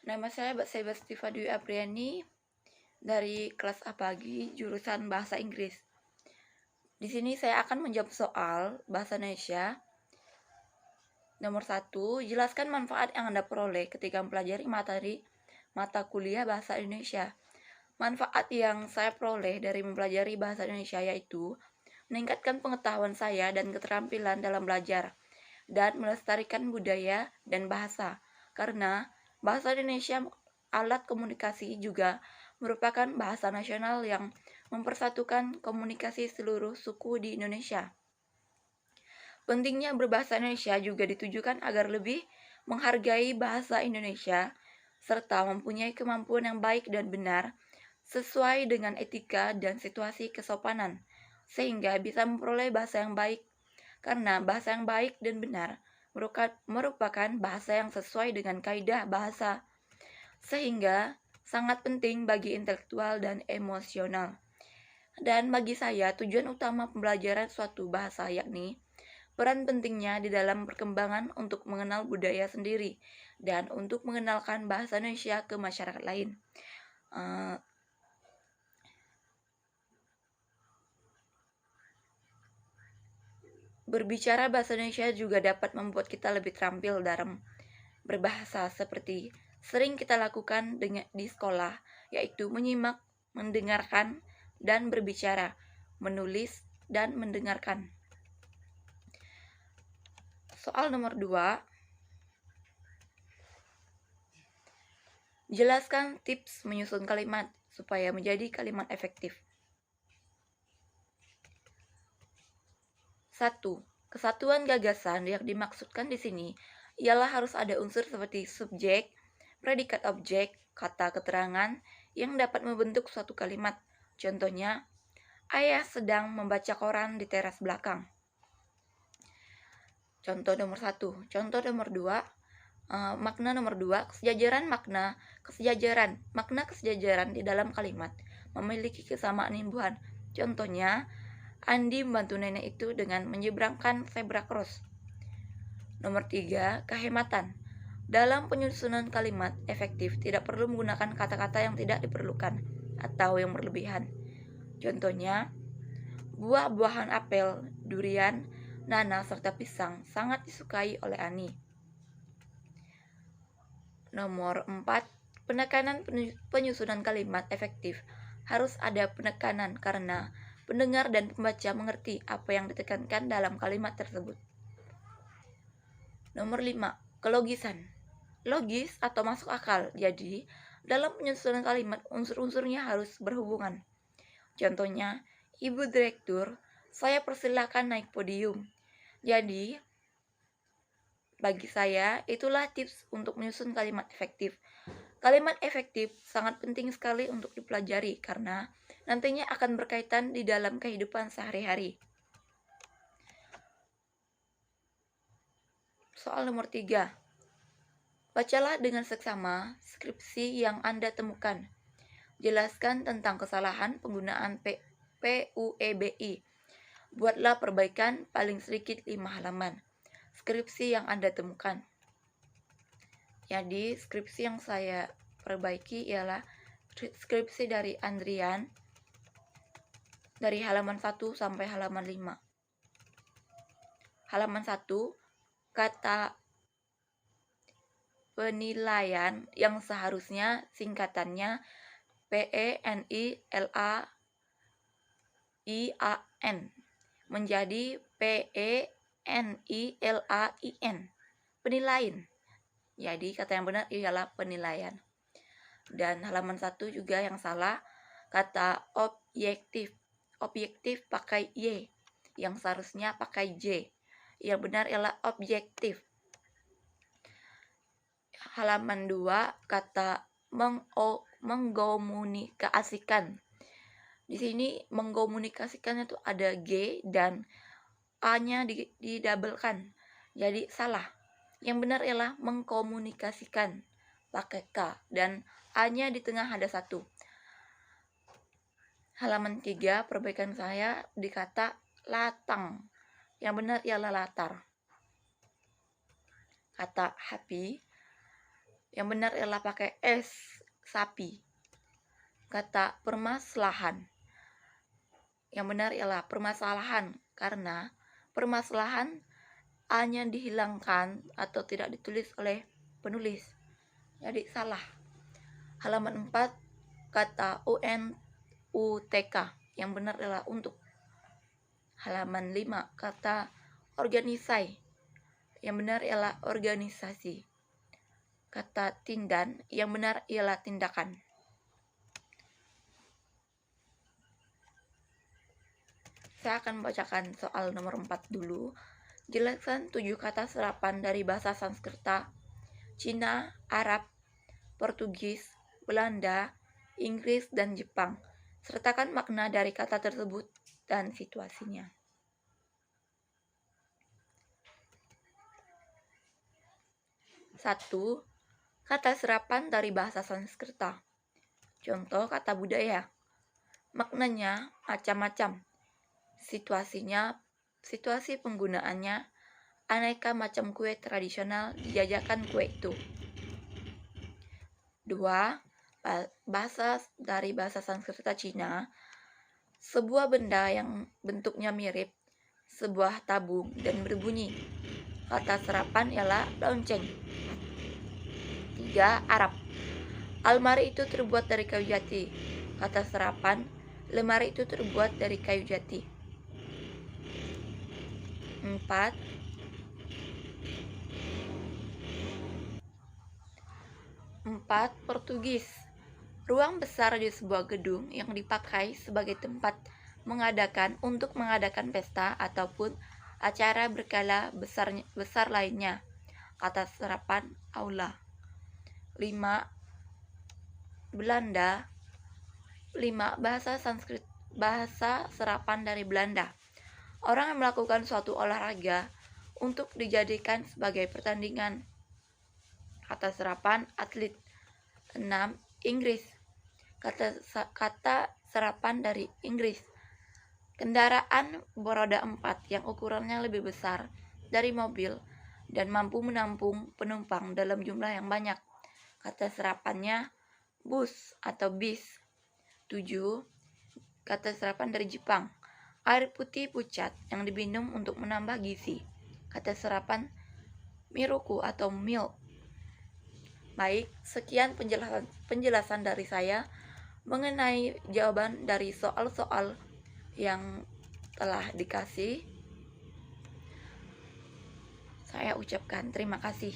Nama saya Sebastiva Dwi Apriani dari kelas A pagi, jurusan Bahasa Inggris. Di sini saya akan menjawab soal Bahasa Indonesia. Nomor 1, jelaskan manfaat yang Anda peroleh ketika mempelajari mata kuliah Bahasa Indonesia. Manfaat yang saya peroleh dari mempelajari Bahasa Indonesia yaitu meningkatkan pengetahuan saya dan keterampilan dalam belajar dan melestarikan budaya dan bahasa. Karena bahasa Indonesia alat komunikasi juga merupakan bahasa nasional yang mempersatukan komunikasi seluruh suku di Indonesia. Pentingnya berbahasa Indonesia juga ditujukan agar lebih menghargai bahasa Indonesia serta mempunyai kemampuan yang baik dan benar sesuai dengan etika dan situasi kesopanan, sehingga bisa memperoleh bahasa yang baik. Karena bahasa yang baik dan benar merupakan bahasa yang sesuai dengan kaidah bahasa, sehingga sangat penting bagi intelektual dan emosional. Dan bagi saya, tujuan utama pembelajaran suatu bahasa yakni peran pentingnya di dalam perkembangan untuk mengenal budaya sendiri dan untuk mengenalkan bahasa Indonesia ke masyarakat lain. Berbicara bahasa Indonesia juga dapat membuat kita lebih terampil dalam berbahasa seperti sering kita lakukan di sekolah, yaitu menyimak, mendengarkan, dan berbicara, menulis, dan mendengarkan. Soal nomor 2, jelaskan tips menyusun kalimat supaya menjadi kalimat efektif. 1. Kesatuan gagasan yang dimaksudkan di sini ialah harus ada unsur seperti subjek, predikat objek, kata keterangan yang dapat membentuk suatu kalimat. Contohnya, ayah sedang membaca koran di teras belakang. Contoh nomor 1. Contoh nomor 2, makna nomor 2, kesejajaran makna kesejajaran di dalam kalimat memiliki kesamaan imbuhan. Contohnya, Andi membantu nenek itu dengan menyeberangkan zebra cross. Nomor 3, kehematan. Dalam penyusunan kalimat efektif tidak perlu menggunakan kata-kata yang tidak diperlukan atau yang berlebihan. Contohnya, buah-buahan apel, durian, nanas, serta pisang sangat disukai oleh Ani. Nomor 4, penekanan penyusunan kalimat efektif. Harus ada penekanan karena pendengar dan pembaca mengerti apa yang ditekankan dalam kalimat tersebut. Nomor 5, kelogisan. Logis atau masuk akal. Jadi, dalam penyusunan kalimat unsur-unsurnya harus berhubungan. Contohnya, Ibu Direktur, saya persilakan naik podium. Jadi, bagi saya, itulah tips untuk menyusun kalimat efektif. Kalimat efektif sangat penting sekali untuk dipelajari karena nantinya akan berkaitan di dalam kehidupan sehari-hari. Soal nomor 3. Bacalah dengan seksama skripsi yang Anda temukan. Jelaskan tentang kesalahan penggunaan PUEBI. Buatlah perbaikan paling sedikit 5 halaman skripsi yang Anda temukan. Jadi, skripsi yang saya perbaiki ialah skripsi dari Andrian dari halaman 1 sampai halaman 5. Halaman 1, kata penilaian yang seharusnya singkatannya PENILAIAN menjadi PENILAIN, penilaian. Jadi kata yang benar ialah penilaian. Dan halaman 1 juga yang salah, kata objektif. Objektif pakai Y, yang seharusnya pakai J. Yang benar ialah objektif. Halaman 2, kata mengkomunikasikan. Di sini mengkomunikasikannya itu ada G dan A-nya didabelkan. Jadi salah. Yang benar ialah mengkomunikasikan pakai K dan A-nya di tengah ada 1. Halaman 3, perbaikan saya di kata latang. Yang benar ialah latar. Kata happy Yang benar ialah pakai S, sapi. Kata permasalahan. Yang benar ialah permasalahan, karena permasalahan A-nya dihilangkan atau tidak ditulis oleh penulis. Jadi salah. Halaman 4, kata UNUTK. Yang benar adalah untuk. Halaman 5, kata organisasi. Yang benar ialah organisasi. Kata tindan, yang benar ialah tindakan. Saya akan membacakan soal nomor 4 dulu. Jelaskan 7 kata serapan dari bahasa Sanskerta, Cina, Arab, Portugis, Belanda, Inggris, dan Jepang. Sertakan makna dari kata tersebut dan situasinya. Satu, kata serapan dari bahasa Sanskerta. Contoh kata budaya. Maknanya macam-macam. Situasinya, situasi penggunaannya, aneka macam kue tradisional dijajakan kue itu. 2. Bahasa dari bahasa Sanskerta Cina. Sebuah benda yang bentuknya mirip, sebuah tabung dan berbunyi. Kata serapan ialah lonceng. 3. Arab. Almari itu terbuat dari kayu jati. Kata serapan, lemari itu terbuat dari kayu jati. 4. Portugis. Ruang besar di sebuah gedung yang dipakai sebagai tempat untuk mengadakan pesta ataupun acara berskala besar lainnya. Kata serapan, aula. 5. Belanda. 5. Bahasa serapan dari Belanda. Orang yang melakukan suatu olahraga untuk dijadikan sebagai pertandingan. Kata serapan, atlet. 6. Inggris. Kata serapan dari Inggris. Kendaraan beroda 4 yang ukurannya lebih besar dari mobil dan mampu menampung penumpang dalam jumlah yang banyak. Kata serapannya bus atau bis. 7. Kata serapan dari Jepang. Air putih pucat yang diminum untuk menambah gizi. Kata serapan miruku atau milk. Baik, sekian penjelasan dari saya mengenai jawaban dari soal-soal yang telah dikasih. Saya ucapkan terima kasih.